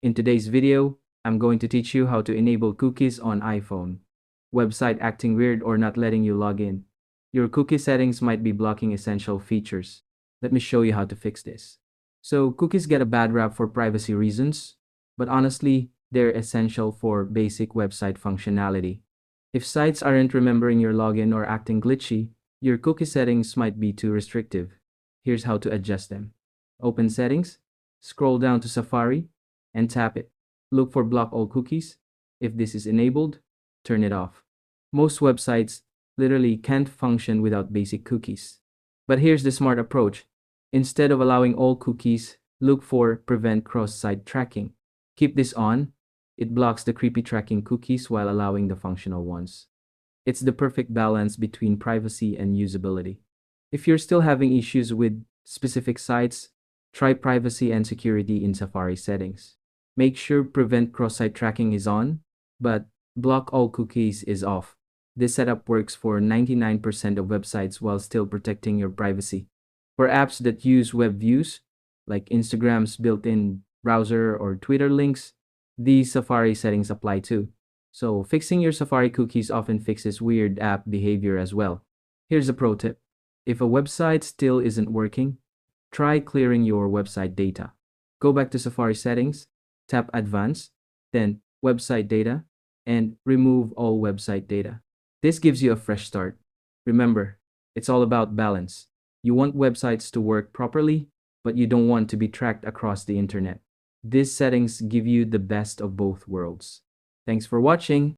In today's video, I'm going to teach you how to enable cookies on iPhone. Website acting weird or not letting you log in. Your cookie settings might be blocking essential features. Let me show you how to fix this. So, cookies get a bad rap for privacy reasons, but honestly, they're essential for basic website functionality. If sites aren't remembering your login or acting glitchy, your cookie settings might be too restrictive. Here's how to adjust them. Open Settings, scroll down to Safari, and tap it. Look for Block All Cookies. If this is enabled, turn it off. Most websites literally can't function without basic cookies. But here's the smart approach. Instead of allowing all cookies, look for Prevent Cross-Site Tracking. Keep this on. It blocks the creepy tracking cookies while allowing the functional ones. It's the perfect balance between privacy and usability. If you're still having issues with specific sites, try privacy and security in Safari settings. Make sure Prevent Cross-Site Tracking is on, but Block All Cookies is off. This setup works for 99% of websites while still protecting your privacy. For apps that use web views, like Instagram's built-in browser or Twitter links, these Safari settings apply too. So fixing your Safari cookies often fixes weird app behavior as well. Here's a pro tip. If a website still isn't working, try clearing your website data. Go back to Safari settings, tap Advanced, then Website Data, and remove all website data. This gives you a fresh start. Remember, it's all about balance. You want websites to work properly, but you don't want to be tracked across the internet. These settings give you the best of both worlds. Thanks for watching.